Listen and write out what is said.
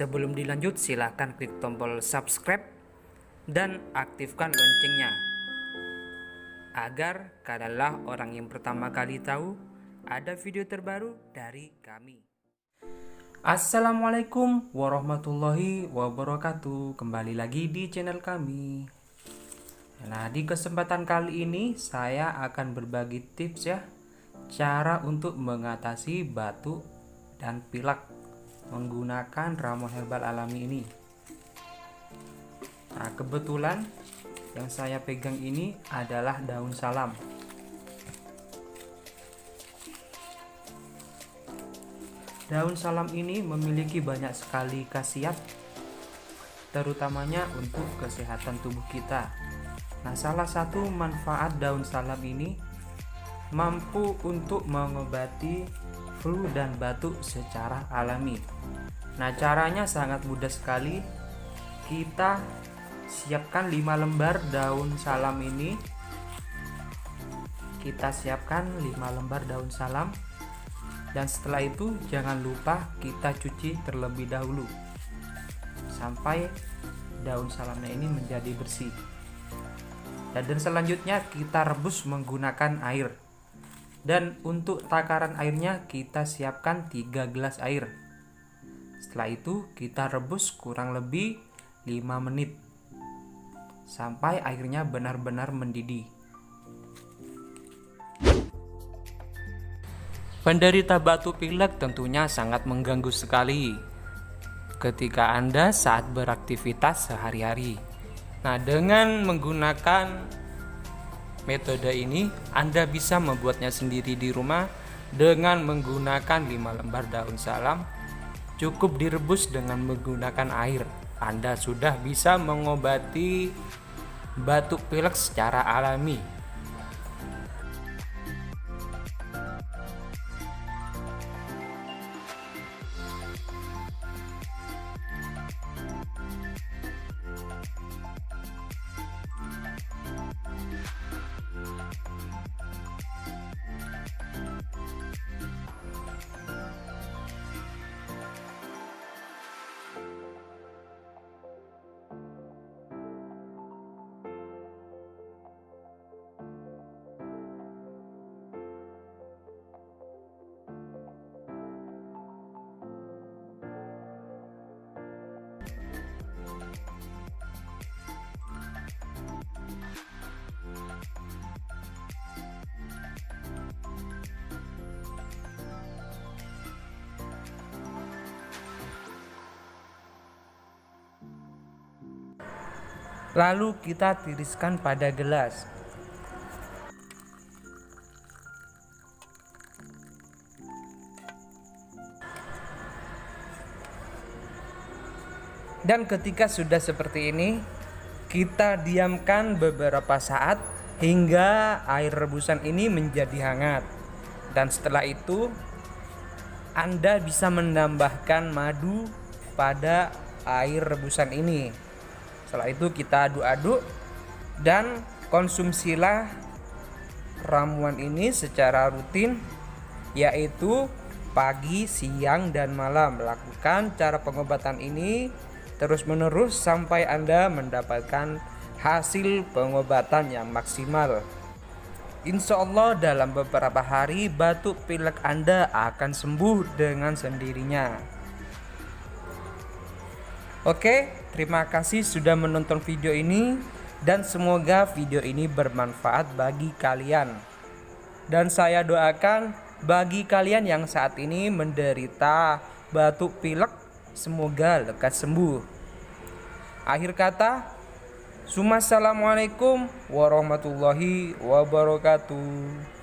Sebelum dilanjut, silakan klik tombol subscribe dan aktifkan loncengnya agar kalianlah orang yang pertama kali tahu ada video terbaru dari kami. Assalamualaikum warahmatullahi wabarakatuh. Kembali lagi di channel kami. Nah, di kesempatan kali ini saya akan berbagi tips ya, cara untuk mengatasi batuk dan pilek menggunakan ramuan herbal alami ini. Nah, kebetulan yang saya pegang ini adalah daun salam. Daun salam ini memiliki banyak sekali khasiat, terutamanya untuk kesehatan tubuh kita. Nah, salah satu manfaat daun salam ini mampu untuk mengobati flu dan batuk secara alami. Nah, caranya sangat mudah sekali. Kita siapkan 5 lembar daun salam ini. Kita siapkan 5 lembar daun salam. Dan setelah itu jangan lupa kita cuci terlebih dahulu sampai daun salamnya ini menjadi bersih. Dan selanjutnya kita rebus menggunakan air. Dan untuk takaran airnya kita siapkan 3 gelas air. Setelah itu kita rebus kurang lebih 5 menit sampai airnya benar-benar mendidih. Penderita batuk pilek tentunya sangat mengganggu sekali ketika Anda saat beraktivitas sehari-hari. Nah, dengan menggunakan metode ini Anda bisa membuatnya sendiri di rumah dengan menggunakan 5 lembar daun salam. Cukup direbus dengan menggunakan air. Anda sudah bisa mengobati batuk pilek secara alami. Lalu kita tiriskan pada gelas. Dan ketika sudah seperti ini, kita diamkan beberapa saat hingga air rebusan ini menjadi hangat. Dan setelah itu Anda bisa menambahkan madu pada air rebusan ini. Setelah itu kita aduk-aduk dan konsumsilah ramuan ini secara rutin, yaitu pagi, siang, dan malam. Lakukan cara pengobatan ini terus-menerus sampai Anda mendapatkan hasil pengobatan yang maksimal. Insya Allah dalam beberapa hari batuk pilek Anda akan sembuh dengan sendirinya. Oke, terima kasih sudah menonton video ini dan semoga video ini bermanfaat bagi kalian. Dan saya doakan bagi kalian yang saat ini menderita batuk pilek, semoga lekas sembuh. Akhir kata, Assalamualaikum warahmatullahi wabarakatuh.